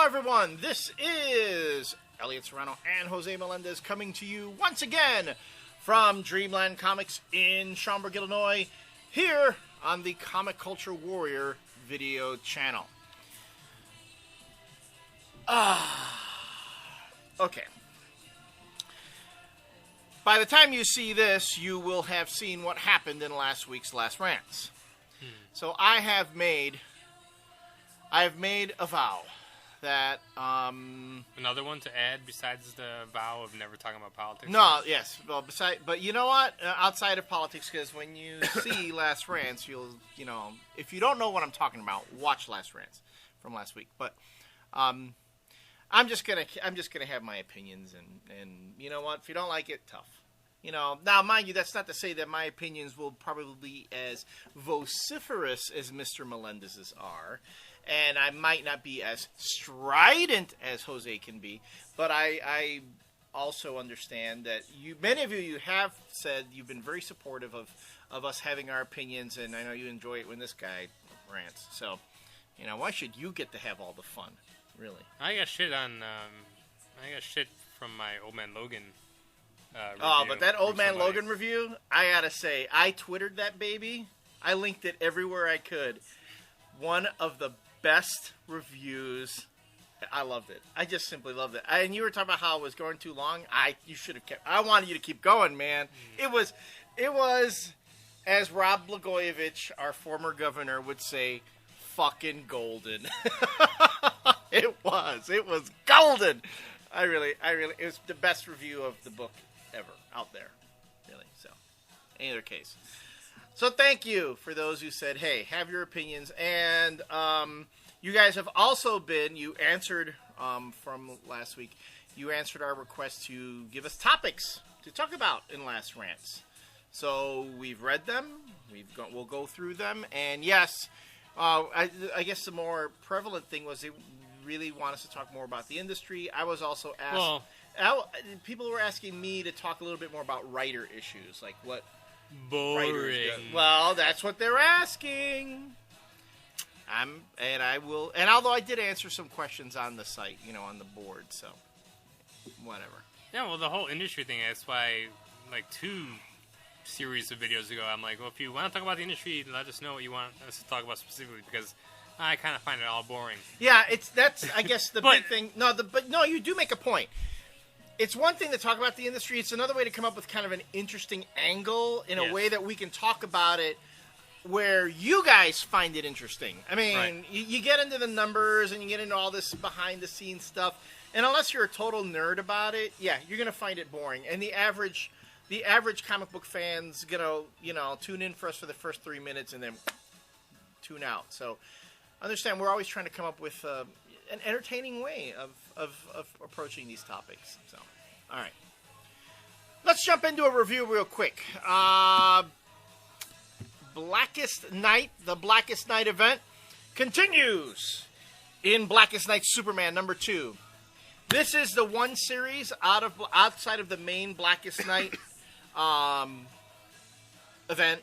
everyone. This is Elliot Serrano and Jose Melendez coming to you once again from Dreamland Comics in Schaumburg, Illinois, here on the Comic Culture Warrior video channel. Okay. By the time you see this, you will have seen what happened in last week's Last Rants. So I have made a vow that another one to add besides the vow of never talking about politics. No, yes, well, but you know what? Outside of politics, because when you see Last Rants, if you don't know what I'm talking about, watch Last Rants from last week. But I'm just gonna have my opinions, and you know what? If you don't like it, tough. Now, mind you, that's not to say that my opinions will probably be as vociferous as Mr. Melendez's are, and I might not be as strident as Jose can be, but I also understand that many of you have said you've been very supportive of us having our opinions, and I know you enjoy it when this guy rants. So, why should you get to have all the fun, really? I got shit from my Old Man Logan Oh, but that Old Man Logan review, I gotta say, I Twittered that baby. I linked it everywhere I could. One of the best reviews. I loved it. I just simply loved it. And you were talking about how it was going too long. You should have kept. I wanted you to keep going, man. It was, as Rob Blagojevich, our former governor, would say, fucking golden. It was golden. It was the best review of the book ever out there, really. So, in either case, so thank you for those who said, "Hey, have your opinions." And you guys have also you answered from last week. You answered our request to give us topics to talk about in Last Rants. So we've read them. We'll go through them. And yes, I guess the more prevalent thing was they really want us to talk more about the industry. I was also asked. People were asking me to talk a little bit more about writer issues, like what writers do. Well, that's what they're asking. And although I did answer some questions on the site, on the board, so whatever. Yeah, well, the whole industry thing. That's why, like 2 series of videos ago, I'm like, well, if you want to talk about the industry, let us know what you want us to talk about specifically, because I kind of find it all boring. Yeah, that's I guess the big thing. No, you do make a point. It's one thing to talk about the industry. It's another way to come up with kind of an interesting angle in a way that we can talk about it where you guys find it interesting. I mean, right. you get into the numbers and you get into all this behind-the-scenes stuff, and unless you're a total nerd about it, you're going to find it boring. And the average comic book fan's going to, tune in for us for the first 3 minutes and then tune out. So understand, we're always trying to come up with an entertaining way of approaching these topics. So, all right. Let's jump into a review real quick. Blackest Night, the Blackest Night event continues in Blackest Night Superman number 2. This is the one series outside of the main Blackest Night event.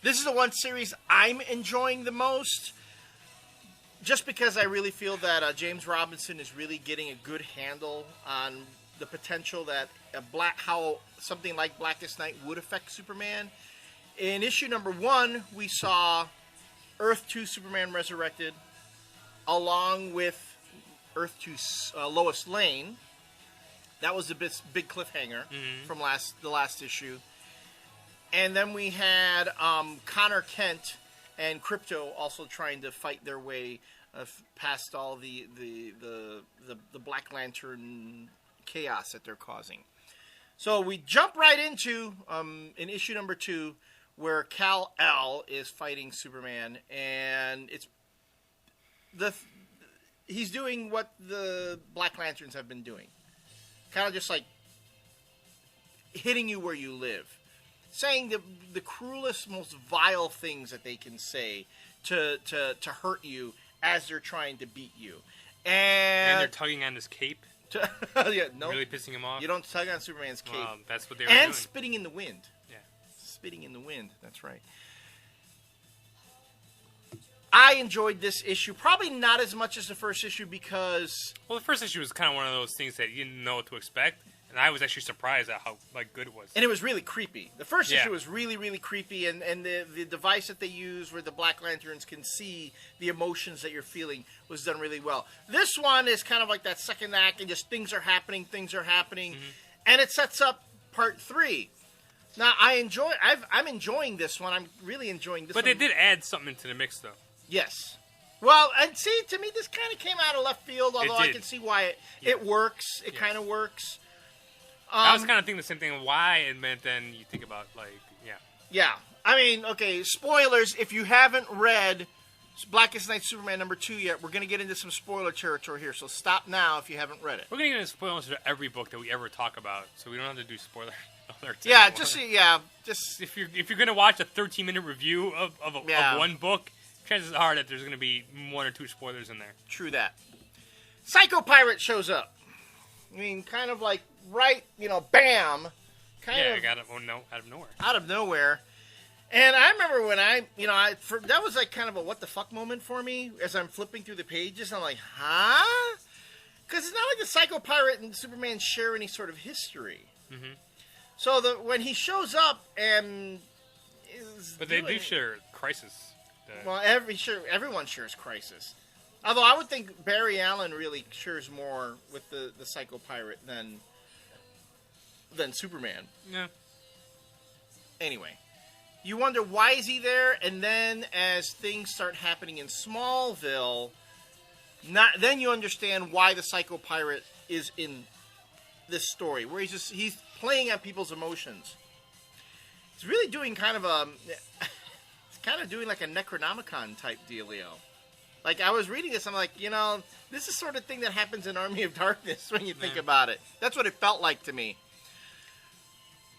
This is the one series I'm enjoying the most, just because I really feel that James Robinson is really getting a good handle on the potential that how something like Blackest Night would affect Superman. In issue number 1, we saw Earth 2 Superman resurrected, along with Earth 2 Lois Lane. That was the big cliffhanger from the last issue. And then we had Connor Kent and Crypto also trying to fight their way past all the Black Lantern chaos that they're causing. So we jump right into in issue number 2, where Kal-El is fighting Superman, and he's doing what the Black Lanterns have been doing, kind of just like hitting you where you live, saying the cruelest, most vile things that they can say to hurt you as they're trying to beat you, and they're tugging on his cape. Really pissing him off. You don't tug on Superman's cape. Well, that's what they were doing. And spitting in the wind. Yeah. Spitting in the wind. That's right. I enjoyed this issue. Probably not as much as the first issue because... Well, the first issue was kind of one of those things that you didn't know what to expect. And I was actually surprised at how good it was. And it was really creepy. The first issue was really, really creepy. And the device that they use where the Black Lanterns can see the emotions that you're feeling was done really well. This one is kind of like that second act and just things are happening. Mm-hmm. And it sets up part 3. Now, I'm enjoying this one. I'm really enjoying this one. But they did add something into the mix, though. Yes. Well, and see, to me, this kind of came out of left field, although I can see why it works. It kind of works. I was kind of thinking the same thing, why, and then you think about, Yeah. I mean, okay, spoilers. If you haven't read Blackest Night Superman #2 yet, we're going to get into some spoiler territory here, so stop now if you haven't read it. We're going to get into spoilers for every book that we ever talk about, so we don't have to do spoiler alerts Yeah, anymore. just... If you're going to watch a 13-minute review of one book, chances are that there's going to be 1 or 2 spoilers in there. True that. Psycho Pirate shows up. I mean, kind of like, right, bam. Out of nowhere. Out of nowhere. And I remember when that was like kind of a what the fuck moment for me as I'm flipping through the pages. I'm like, huh? Because it's not like the Psycho Pirate and Superman share any sort of history. Mm-hmm. So when he shows up and but they do share Crisis. Well, everyone shares Crisis. Although I would think Barry Allen really shares more with the Psycho Pirate than Superman. Yeah. Anyway, you wonder why is he there, and then as things start happening in Smallville, then you understand why the Psycho Pirate is in this story, where he's playing on people's emotions. He's really doing kind of doing like a Necronomicon type dealio. Like, I was reading this, I'm like, this is sort of thing that happens in Army of Darkness when you think about it. That's what it felt like to me.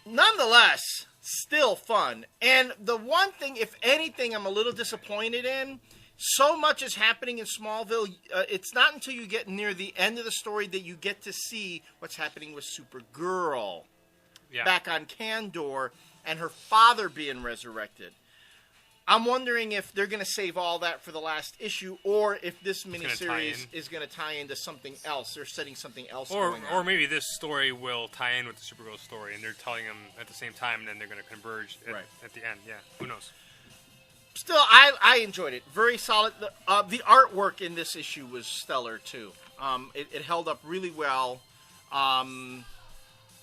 Nonetheless, still fun. And the one thing, if anything, I'm a little disappointed in, so much is happening in Smallville, it's not until you get near the end of the story that you get to see what's happening with Supergirl. Yeah. Back on Kandor, and her father being resurrected. I'm wondering if they're going to save all that for the last issue, or if this miniseries is going to tie into something else. They're setting something else going on. Or maybe this story will tie in with the Supergirl story, and they're telling them at the same time, and then they're going to converge at the end. Yeah, who knows? Still, I enjoyed it. Very solid. The artwork in this issue was stellar, too. It held up really well.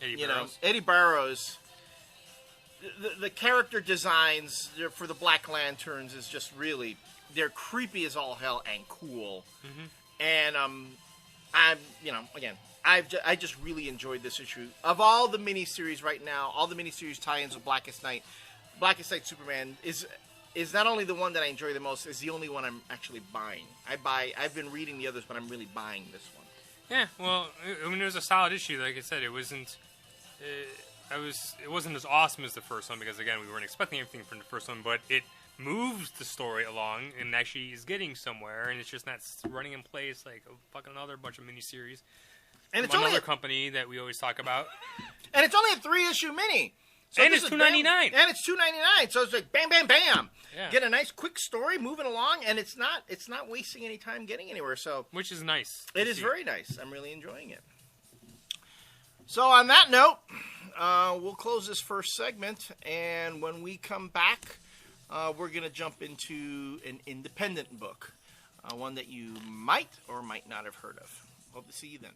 Eddie Barrows. The character designs for the Black Lanterns is just really, they're creepy as all hell and cool. Mm-hmm. And I just really enjoyed this issue. Of all the miniseries right now, all the miniseries tie-ins with Blackest Night Superman is not only the one that I enjoy the most, is the only one I'm actually buying. I've been reading the others, but I'm really buying this one. Yeah, well, I mean, it was a solid issue. Like I said, it wasn't. It wasn't as awesome as the first one because, again, we weren't expecting anything from the first one, but it moves the story along and actually is getting somewhere, and it's just not running in place like a fucking another bunch of miniseries. And it's another company that we always talk about. And it's only a 3-issue mini. So and it's $2.99. And it's $2.99. So it's like bam, bam, bam. Yeah. Get a nice quick story moving along, and it's not wasting any time getting anywhere. So which is nice. It is very nice. I'm really enjoying it. So on that note, we'll close this first segment, and when we come back, we're going to jump into an independent book, one that you might or might not have heard of. Hope to see you then.